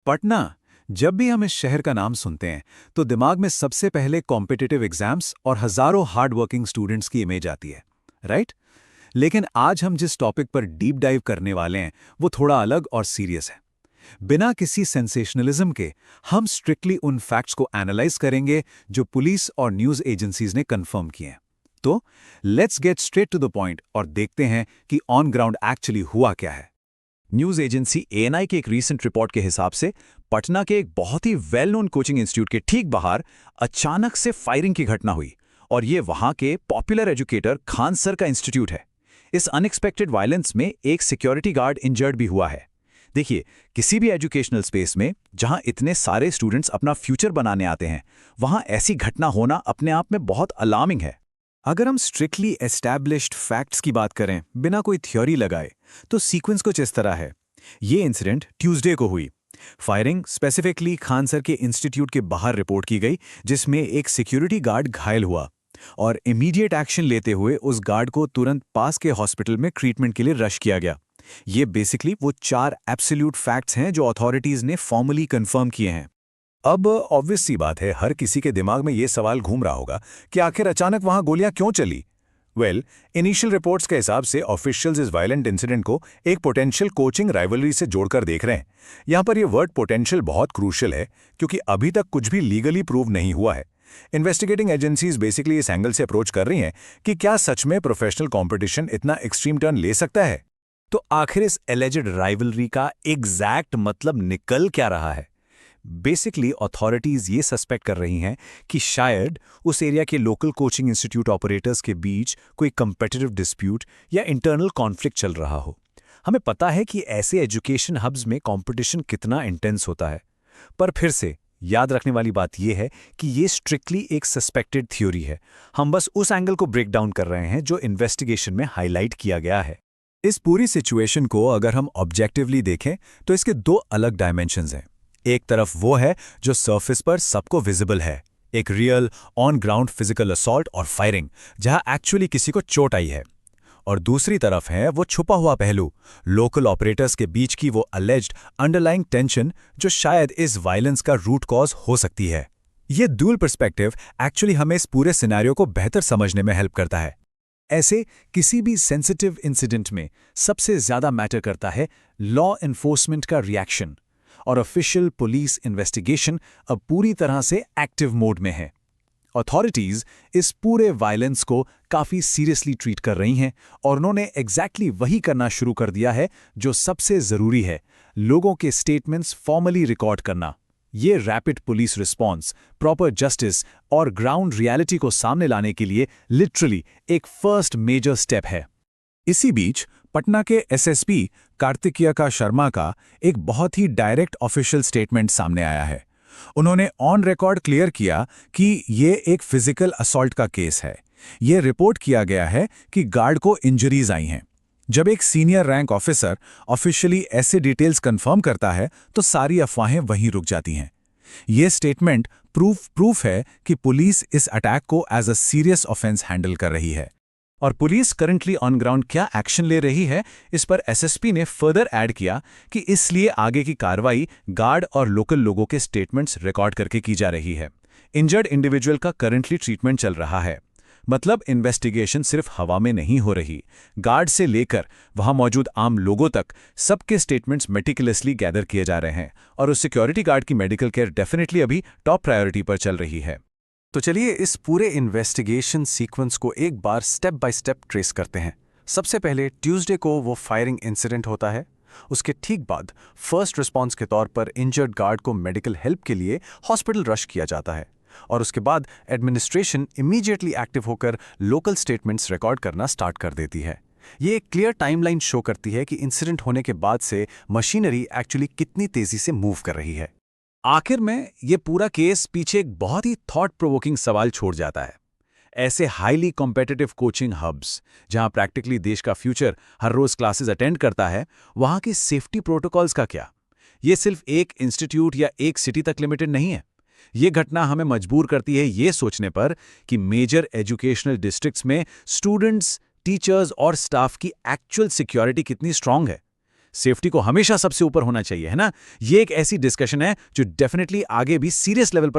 पटना। जब भी हम इस शहर का नाम सुनते हैं तो दिमाग में सबसे पहले कॉम्पिटिटिव एग्जाम्स और हजारों हार्ड वर्किंग स्टूडेंट्स की इमेज आती है, राइट? लेकिन आज हम जिस टॉपिक पर डीप डाइव करने वाले हैं वो थोड़ा अलग और सीरियस है। बिना किसी सेंसेशनलिज्म के हम स्ट्रिक्टली उन फैक्ट्स को एनालाइज करेंगे जो पुलिस और न्यूज़ एजेंसीज ने कंफर्म किए हैं। तो let's get straight to the point और देखते हैं कि ऑन ग्राउंड एक्चुअली हुआ क्या है। न्यूज़ एजेंसी एएनआई के एक रीसेंट रिपोर्ट के हिसाब से पटना के एक बहुत ही वेल नोन कोचिंग इंस्टीट्यूट के ठीक बाहर अचानक से फायरिंग की घटना हुई और ये वहां के पॉपुलर एजुकेटर खान सर का इंस्टीट्यूट है। इस अनएक्सपेक्टेड वायलेंस में एक सिक्योरिटी गार्ड इंजर्ड भी हुआ है। देखिए, किसी भी एजुकेशनल स्पेस में जहां इतने सारे स्टूडेंट्स अपना फ्यूचर बनाने आते हैं, वहां ऐसी घटना होना अपने आप में बहुत अलार्मिंग है। अगर हम स्ट्रिक्टली एस्टैब्लिश्ड फैक्ट्स की बात करें बिना कोई थ्योरी लगाए तो सीक्वेंस कुछ इस तरह है। ये इंसिडेंट ट्यूसडे को हुई। फायरिंग स्पेसिफिकली खान सर के इंस्टीट्यूट के बाहर रिपोर्ट की गई, जिसमें एक सिक्योरिटी गार्ड घायल हुआ और इमीडिएट एक्शन लेते हुए उस गार्ड को तुरंत पास के हॉस्पिटल में ट्रीटमेंट के लिए रश किया गया। ये बेसिकली वो 4 एब्सोल्यूट फैक्ट्स हैं जो अथॉरिटीज ने फॉर्मली कंफर्म किए हैं। अब ऑब्वियस सी बात है, हर किसी के दिमाग में ये सवाल घूम रहा होगा कि आखिर अचानक वहां गोलियां क्यों चली। इनिशियल रिपोर्ट्स के हिसाब से ऑफिशियल्स इस वायलेंट इंसिडेंट को एक पोटेंशियल कोचिंग राइवलरी से जोड़कर देख रहे हैं। यहां पर ये वर्ड पोटेंशियल बहुत क्रूशियल है क्योंकि अभी तक कुछ भी लीगली प्रूव नहीं हुआ है। इन्वेस्टिगेटिंग एजेंसीज बेसिकली इस एंगल से अप्रोच कर रही हैं कि क्या सच में प्रोफेशनल कॉम्पिटिशन इतना एक्सट्रीम टर्न ले सकता है। तो आखिर इस एलिजेड राइवलरी का एग्जैक्ट मतलब निकल क्या रहा है? बेसिकली अथॉरिटीज ये सस्पेक्ट कर रही हैं कि शायद उस एरिया के लोकल कोचिंग इंस्टीट्यूट ऑपरेटर्स के बीच कोई कंपेटिटिव डिस्प्यूट या इंटरनल कॉन्फ्लिक्ट चल रहा हो। हमें पता है कि ऐसे एजुकेशन हब्स में कंपटीशन कितना इंटेंस होता है, पर फिर से याद रखने वाली बात यह है कि ये स्ट्रिक्टली एक सस्पेक्टेड थ्योरी है। हम बस उस एंगल को ब्रेक डाउन कर रहे हैं जो इन्वेस्टिगेशन में हाईलाइट किया गया है। इस पूरी सिचुएशन को अगर हम ऑब्जेक्टिवली देखें तो इसके 2 अलग डायमेंशंस हैं। एक तरफ वो है जो सरफेस पर सबको विजिबल है, एक real on ground physical assault और फायरिंग जहां एक्चुअली किसी को चोट आई है, और दूसरी तरफ है वो छुपा हुआ पहलू, लोकल ऑपरेटर्स के बीच की वो अलेज्ड अंडरलाइंग टेंशन जो शायद इस वायलेंस का रूट कॉज हो सकती है। ये ड्यूल पर्सपेक्टिव एक्चुअली हमें इस पूरे सिनेरियो को बेहतर समझने में हेल्प करता है। ऐसे किसी भी सेंसिटिव इंसिडेंट में सबसे ज्यादा मैटर करता है लॉ एनफोर्समेंट का रिएक्शन, और ऑफिशियल पुलिस इन्वेस्टिगेशन अब पूरी तरह से एक्टिव मोड में है। अथॉरिटीज इस पूरे वायलेंस को काफी सीरियसली ट्रीट कर रही हैं और उन्होंने एग्जैक्टली वही करना शुरू कर दिया है जो सबसे जरूरी है, लोगों के स्टेटमेंट्स फॉर्मली रिकॉर्ड करना। ये rapid police response, proper justice और ग्राउंड रियलिटी को सामने लाने के लिए लिटरली एक फर्स्ट मेजर स्टेप है। इसी बीच पटना के एसएसपी कार्तिकेय शर्मा का एक बहुत ही डायरेक्ट ऑफिशियल स्टेटमेंट सामने आया है। उन्होंने ऑन रिकॉर्ड क्लियर किया कि ये एक फिजिकल असॉल्ट का केस है। ये रिपोर्ट किया गया है कि गार्ड को इंजरीज आई हैं। जब एक सीनियर रैंक ऑफिसर ऑफिशियली ऐसे डिटेल्स कंफर्म करता है तो सारी अफवाहें वहीं रुक जाती हैं। ये स्टेटमेंट प्रूफ है कि पुलिस इस अटैक को as a serious offence handle कर रही है। और पुलिस करंटली ऑन ग्राउंड क्या एक्शन ले रही है, इस पर एसएसपी ने फर्दर ऐड किया कि इसलिए आगे की कार्रवाई गार्ड और लोकल लोगों के स्टेटमेंट्स रिकॉर्ड करके की जा रही है। इंजर्ड इंडिविजुअल का करंटली ट्रीटमेंट चल रहा है। मतलब इन्वेस्टिगेशन सिर्फ हवा में नहीं हो रही, गार्ड से लेकर वहां मौजूद आम लोगों तक सबके स्टेटमेंट्स मेटिकुलसली गैदर किए जा रहे हैं और उस सिक्योरिटी गार्ड की मेडिकल केयर डेफिनेटली अभी टॉप प्रायोरिटी पर चल रही है। तो चलिए इस पूरे इन्वेस्टिगेशन सीक्वेंस को एक बार स्टेप बाय स्टेप ट्रेस करते हैं। सबसे पहले ट्यूसडे को वो फायरिंग इंसिडेंट होता है। उसके ठीक बाद फर्स्ट रिस्पॉन्स के तौर पर इंजर्ड गार्ड को मेडिकल हेल्प के लिए हॉस्पिटल रश किया जाता है और उसके बाद एडमिनिस्ट्रेशन इमीडिएटली एक्टिव होकर लोकल स्टेटमेंट्स रिकॉर्ड करना स्टार्ट कर देती है। ये एक क्लियर टाइमलाइन शो करती है कि इंसिडेंट होने के बाद से मशीनरी एक्चुअली कितनी तेजी से मूव कर रही है। आखिर में ये पूरा केस पीछे एक बहुत ही थॉट प्रोवोकिंग सवाल छोड़ जाता है। ऐसे हाईली कॉम्पिटिटिव कोचिंग हब्स जहां प्रैक्टिकली देश का फ्यूचर हर रोज क्लासेस अटेंड करता है, वहां की सेफ्टी प्रोटोकॉल्स का क्या? ये सिर्फ एक इंस्टीट्यूट या एक सिटी तक लिमिटेड नहीं है। ये घटना हमें मजबूर करती है ये सोचने पर कि मेजर एजुकेशनल डिस्ट्रिक्ट्स में स्टूडेंट्स, टीचर्स और स्टाफ की एक्चुअल सिक्योरिटी कितनी स्ट्रांग है। सेफ्टी को हमेशा सबसे ऊपर होना चाहिए, है ना? ये एक ऐसी डिस्कशन है जो डेफिनेटली आगे भी सीरियस लेवल पर